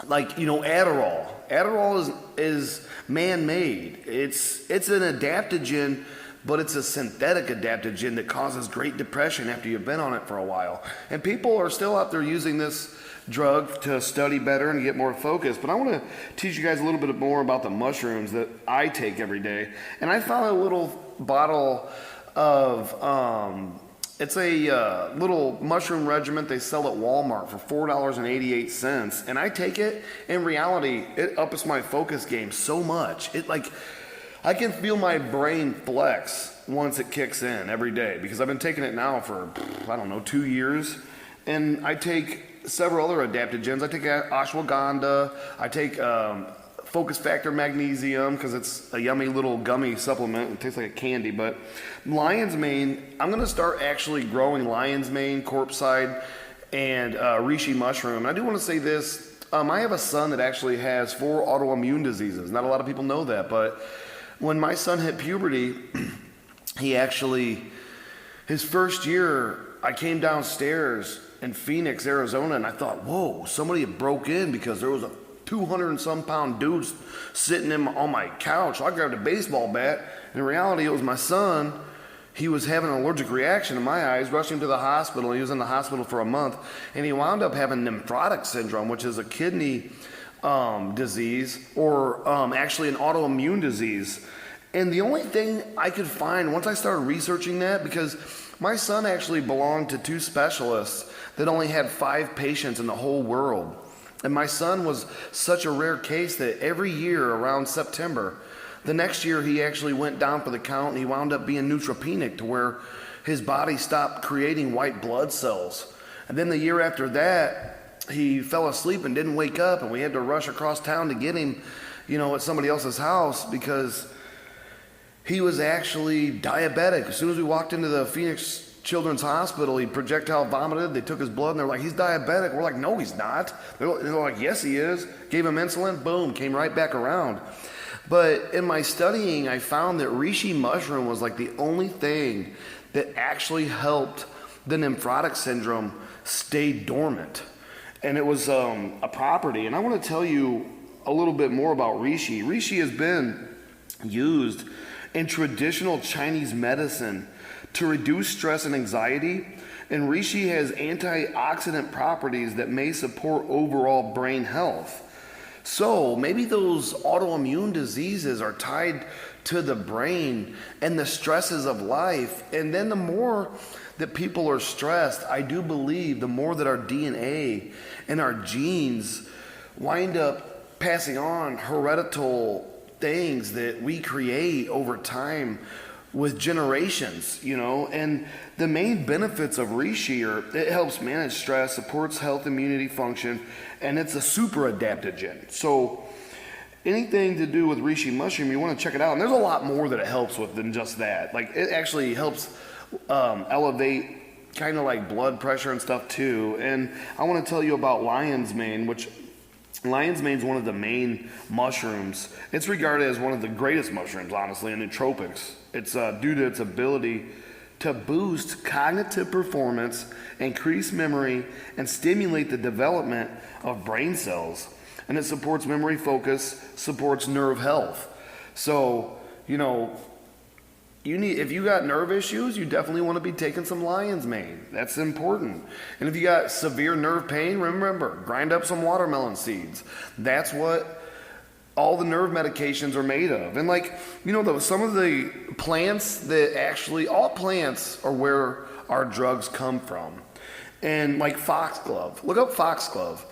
like, you know, Adderall. Adderall is man-made. It's an adaptogen, but it's a synthetic adaptogen that causes great depression after you've been on it for a while. And people are still out there using this drug to study better and get more focused. But I want to teach you guys a little bit more about the mushrooms that I take every day. And I found a little bottle of it's a little mushroom regimen they sell at Walmart for $4.88, and I take it. In reality, it ups my focus game so much. It like I can feel my brain flex once it kicks in every day because I've been taking it now for, I don't know, 2 years. And I take several other adaptogens. I take ashwagandha. I take Focus Factor Magnesium because it's a yummy little gummy supplement. It tastes like a candy. But lion's mane, I'm going to start actually growing lion's mane, corpside, and reishi mushroom. And I do want to say this. I have a son that actually has 4 autoimmune diseases. Not a lot of people know that, but when my son hit puberty, he actually, his first year, I came downstairs in Phoenix, Arizona, and I thought, whoa, somebody had broke in because there was a 200 and some pound dude sitting on my couch. So I grabbed a baseball bat. In reality, it was my son. He was having an allergic reaction in my eyes, rushed him to the hospital. He was in the hospital for a month, and he wound up having nephrotic syndrome, which is a kidney disease, or actually an autoimmune disease. And the only thing I could find once I started researching that, because my son actually belonged to 2 specialists that only had 5 patients in the whole world. And my son was such a rare case that every year around September, the next year he actually went down for the count and he wound up being neutropenic to where his body stopped creating white blood cells. And then the year after that, he fell asleep and didn't wake up, and we had to rush across town to get him, you know, at somebody else's house because he was actually diabetic. As soon as we walked into the Phoenix Children's Hospital, he projectile vomited. They took his blood and they're like, he's diabetic. We're like, no, he's not. They're like, yes, he is. Gave him insulin, boom, came right back around. But in my studying, I found that reishi mushroom was like the only thing that actually helped the nephrotic syndrome stay dormant. And it was a property. And I want to tell you a little bit more about reishi. Reishi has been used in traditional Chinese medicine to reduce stress and anxiety, and reishi has antioxidant properties that may support overall brain health. So maybe those autoimmune diseases are tied to the brain and the stresses of life, and then the more that people are stressed, I do believe the more that our DNA and our genes wind up passing on hereditary things that we create over time with generations, you know. And the main benefits of reishi are it helps manage stress, supports health, immunity function, and it's a super adaptogen. So anything to do with reishi mushroom, you want to check it out. And there's a lot more that it helps with than just that. Like it actually helps elevate kind of like blood pressure and stuff too. And I want to tell you about lion's mane, which lion's mane is one of the main mushrooms. It's regarded as one of the greatest mushrooms, honestly, in nootropics. It's due to its ability to boost cognitive performance, increase memory, and stimulate the development of brain cells. And it supports memory focus, supports nerve health. So, you know, if you got nerve issues, you definitely want to be taking some lion's mane. That's important. And if you got severe nerve pain, remember, grind up some watermelon seeds. That's what all the nerve medications are made of. And like, some of the plants that actually, all plants are where our drugs come from. And like foxglove, look up foxglove.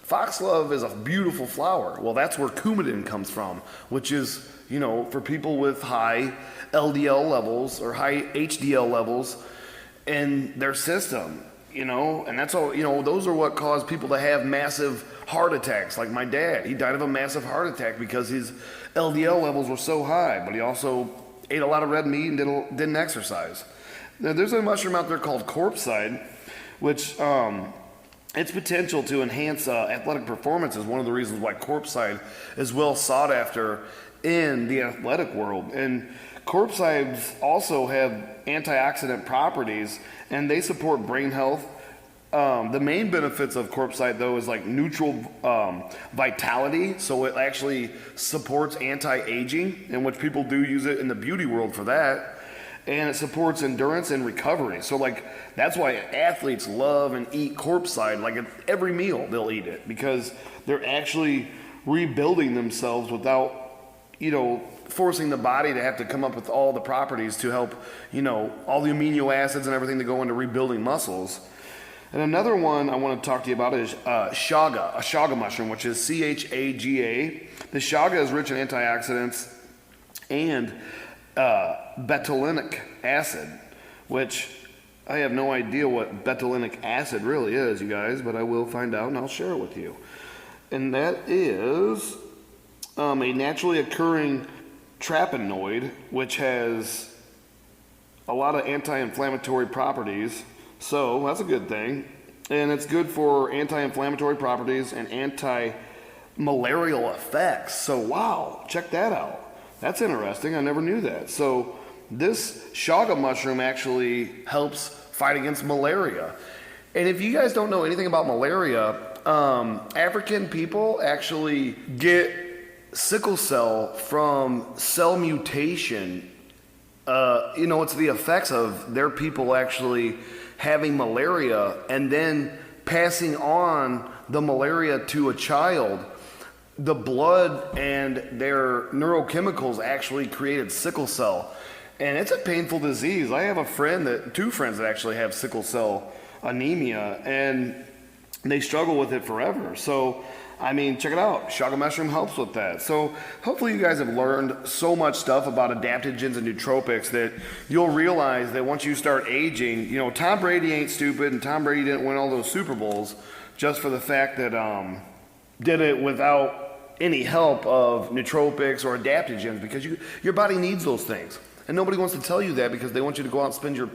Foxglove is a beautiful flower. Well, that's where coumadin comes from, which is, for people with high LDL levels or high HDL levels in their system, and that's all, those are what cause people to have massive heart attacks. Like my dad, he died of a massive heart attack because his LDL levels were so high, but he also ate a lot of red meat and didn't exercise. Now, there's a mushroom out there called corpside, which its potential to enhance athletic performance is one of the reasons why corpside is well sought after in the athletic world. And corpsides also have antioxidant properties, and they support brain health. The main benefits of corpside, though, is like neutral vitality. So it actually supports anti-aging, in which people do use it in the beauty world for that. And it supports endurance and recovery. So like, that's why athletes love and eat corpside. Like at every meal, they'll eat it because they're actually rebuilding themselves without, forcing the body to have to come up with all the properties to help, all the amino acids and everything to go into rebuilding muscles. And another one I want to talk to you about is chaga, a chaga mushroom, which is CHAGA. The chaga is rich in antioxidants and betulinic acid, which I have no idea what betulinic acid really is, you guys, but I will find out and I'll share it with you. And that is a naturally occurring terpenoid, which has a lot of anti-inflammatory properties. So that's a good thing. And it's good for anti-inflammatory properties and anti-malarial effects. So wow, check that out. That's interesting. I never knew that. So this chaga mushroom actually helps fight against malaria. And if you guys don't know anything about malaria, African people actually get sickle cell from cell mutation. It's the effects of their people actually having malaria and then passing on the malaria to a child. The blood and their neurochemicals actually created sickle cell. And it's a painful disease. I have two friends that actually have sickle cell anemia, and they struggle with it forever. So, check it out. Chaga mushroom helps with that. So hopefully you guys have learned so much stuff about adaptogens and nootropics that you'll realize that once you start aging, Tom Brady ain't stupid, and Tom Brady didn't win all those Super Bowls just for the fact that did it without any help of nootropics or adaptogens, because your body needs those things. And nobody wants to tell you that because they want you to go out and spend your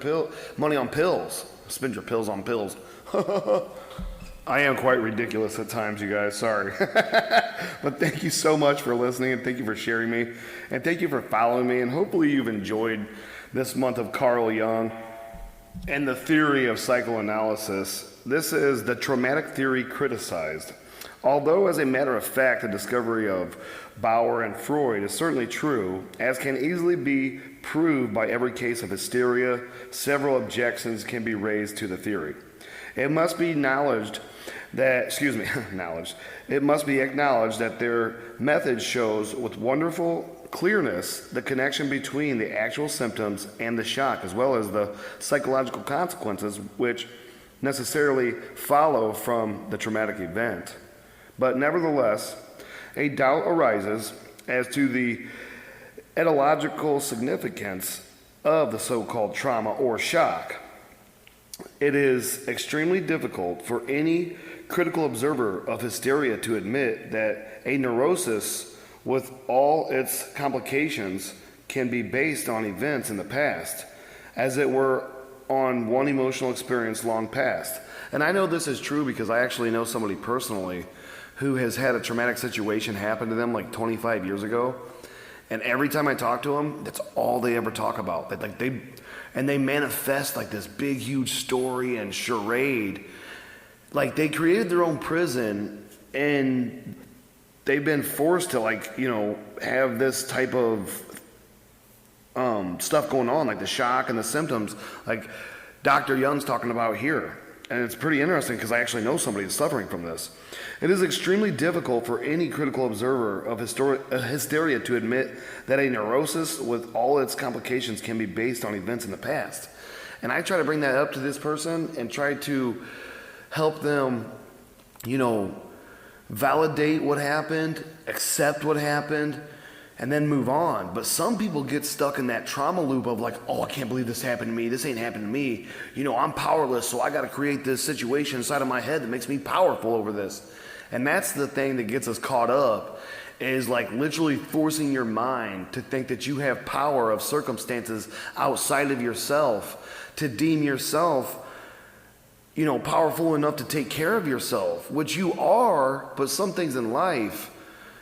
money on pills. Spend your pills on pills. I am quite ridiculous at times, you guys. Sorry. But thank you so much for listening, and thank you for sharing me, and thank you for following me. And hopefully you've enjoyed this month of Carl Jung and the theory of psychoanalysis. This is the traumatic theory criticized. Although, as a matter of fact, the discovery of Bauer and Freud is certainly true, as can easily be proved by every case of hysteria, several objections can be raised to the theory. It must be acknowledged that their method shows with wonderful clearness the connection between the actual symptoms and the shock, as well as the psychological consequences which necessarily follow from the traumatic event. But nevertheless, a doubt arises as to the etymological significance of the so-called trauma or shock. It is extremely difficult for any critical observer of hysteria to admit that a neurosis with all its complications can be based on events in the past, as it were on one emotional experience long past. And I know this is true because I actually know somebody personally who has had a traumatic situation happen to them like 25 years ago. And every time I talk to them, that's all they ever talk about. They manifest like this big, huge story and charade. Like they created their own prison, and they've been forced to have this type of stuff going on, like the shock and the symptoms, like Dr. Jung's talking about here. And it's pretty interesting because I actually know somebody who's suffering from this. It is extremely difficult for any critical observer of hysteria to admit that a neurosis with all its complications can be based on events in the past. And I try to bring that up to this person and try to help them, validate what happened, accept what happened, and then move on. But some people get stuck in that trauma loop of like, oh, I can't believe this happened to me. This ain't happened to me. I'm powerless, so I got to create this situation inside of my head that makes me powerful over this. And that's the thing that gets us caught up, is like literally forcing your mind to think that you have power of circumstances outside of yourself, to deem yourself powerful enough to take care of yourself, which you are, but some things in life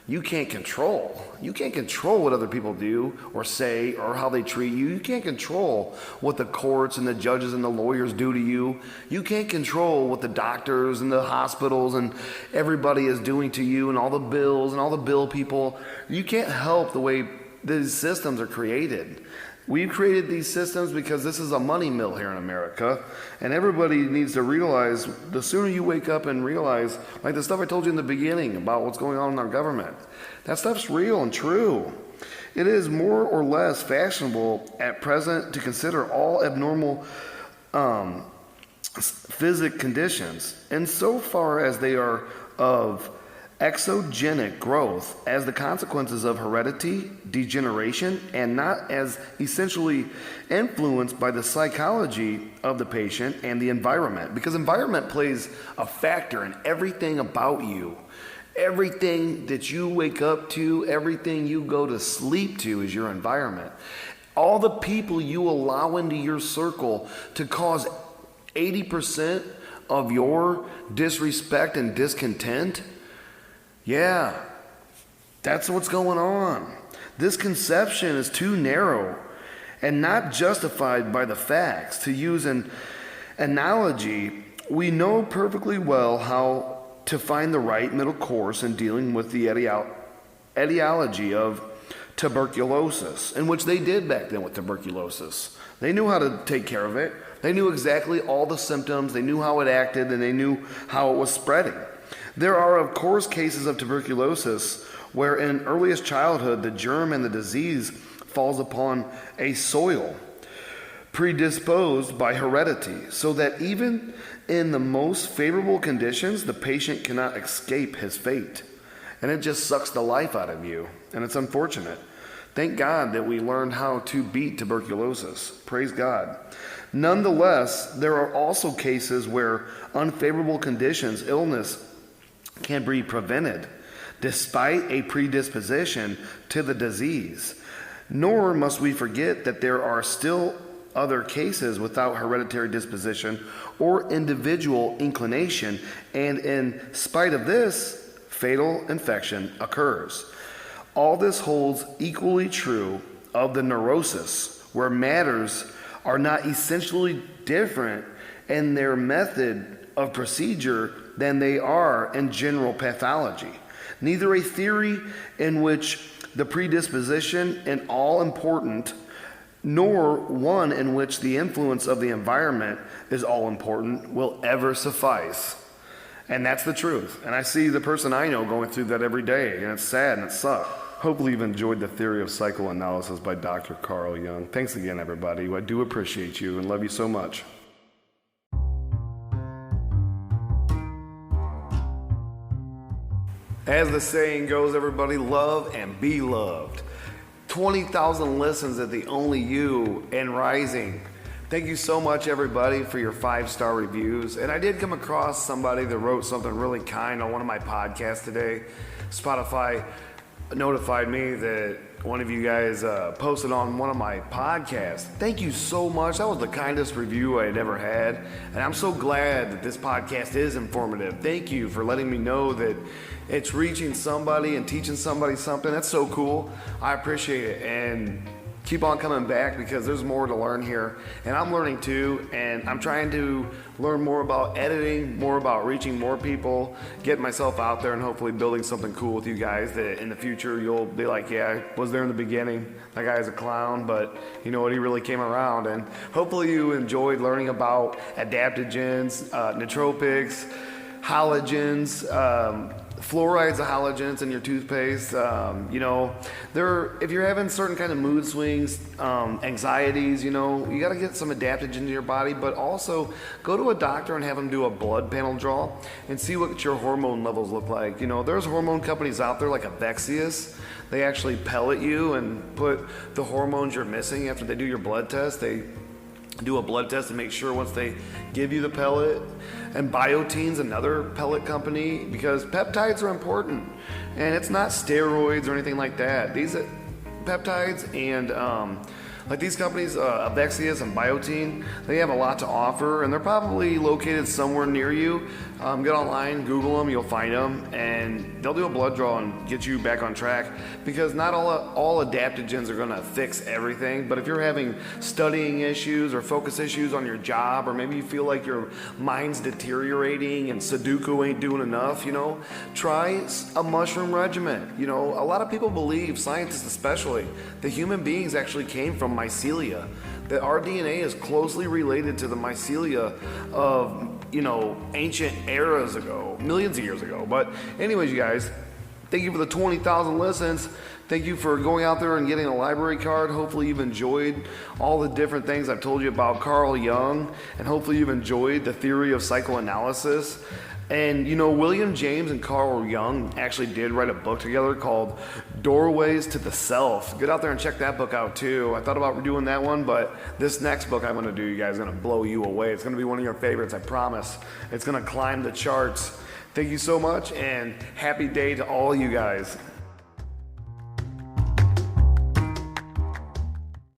you can't control. You can't control what other people do or say or how they treat you. You can't control what the courts and the judges and the lawyers do to you. You can't control what the doctors and the hospitals and everybody is doing to you, and all the bills and all the bill people. You can't help the way these systems are created. We've created these systems because this is a money mill here in America, and everybody needs to realize, the sooner you wake up and realize, like the stuff I told you in the beginning about what's going on in our government, that stuff's real and true. It is more or less fashionable at present to consider all abnormal physic conditions, insofar as they are of exogenic growth, as the consequences of heredity, degeneration, and not as essentially influenced by the psychology of the patient and the environment. Because environment plays a factor in everything about you. Everything that you wake up to, everything you go to sleep to is your environment. All the people you allow into your circle to cause 80% of your disrespect and discontent, yeah, that's what's going on. This conception is too narrow and not justified by the facts. To use an analogy, we know perfectly well how to find the right middle course in dealing with the etiology of tuberculosis, in which they did back then with tuberculosis. They knew how to take care of it. They knew exactly all the symptoms. They knew how it acted, and they knew how it was spreading. There are, of course, cases of tuberculosis where in earliest childhood the germ and the disease falls upon a soil predisposed by heredity, so that even in the most favorable conditions the patient cannot escape his fate. And it just sucks the life out of you, and it's unfortunate. Thank God that we learned how to beat tuberculosis. Praise God. Nonetheless, there are also cases where unfavorable conditions, illness, can be prevented despite a predisposition to the disease. Nor must we forget that there are still other cases without hereditary disposition or individual inclination, and in spite of this, fatal infection occurs. All this holds equally true of the neurosis, where matters are not essentially different in their method of procedure than they are in general pathology. Neither a theory in which the predisposition is all important, nor one in which the influence of the environment is all important, will ever suffice. And that's the truth. And I see the person I know going through that every day, and it's sad and it sucks. Hopefully you've enjoyed the theory of psychoanalysis by Dr. Carl Jung. Thanks again, everybody. I do appreciate you and love you so much. As the saying goes, everybody, love and be loved. 20,000 listens at the Only You and rising. Thank you so much, everybody, for your 5-star reviews. And I did come across somebody that wrote something really kind on one of my podcasts today. Spotify notified me that one of you guys posted on one of my podcasts. Thank you so much. That was the kindest review I had ever had. And I'm so glad that this podcast is informative. Thank you for letting me know that it's reaching somebody and teaching somebody something. That's so cool. I appreciate it. And keep on coming back because there's more to learn here. And I'm learning too, and I'm trying to learn more about editing, more about reaching more people, getting myself out there, and hopefully building something cool with you guys that in the future you'll be like, yeah, I was there in the beginning. That guy's a clown, but you know what, he really came around. And hopefully you enjoyed learning about adaptogens, nootropics, halogens, fluorides of halogens in your toothpaste. You know, if you're having certain kind of mood swings, anxieties, you know, you got to get some adaptogen into your body, but also go to a doctor and have them do a blood panel draw and see what your hormone levels look like. You know, there's hormone companies out there like Avexius. They actually pellet you and put the hormones you're missing after they do your blood test. They do a blood test to make sure once they give you the pellet. And Biotine's another pellet company, because peptides are important, and it's not steroids or anything like that. These peptides and like these companies, Avexius and Biotine, they have a lot to offer, and they're probably located somewhere near you. Get online, Google them, you'll find them, and they'll do a blood draw and get you back on track, because not all adaptogens are going to fix everything. But if you're having studying issues or focus issues on your job, or maybe you feel like your mind's deteriorating and Sudoku ain't doing enough, you know, try a mushroom regimen. You know, a lot of people believe, scientists especially, that human beings actually came from mycelia, that our DNA is closely related to the mycelia of, you know, ancient eras ago, millions of years ago. But anyways, you guys, thank you for the 20,000 listens. Thank you for going out there and getting a library card. Hopefully you've enjoyed all the different things I've told you about Carl Jung, and hopefully you've enjoyed the theory of psychoanalysis. And you know, William James and Carl Jung actually did write a book together called Doorways to the Self. Get out there and check that book out too. I thought about doing that one, but this next book I'm going to do, you guys, is going to blow you away. It's going to be one of your favorites, I promise. It's going to climb the charts. Thank you so much, and happy day to all you guys.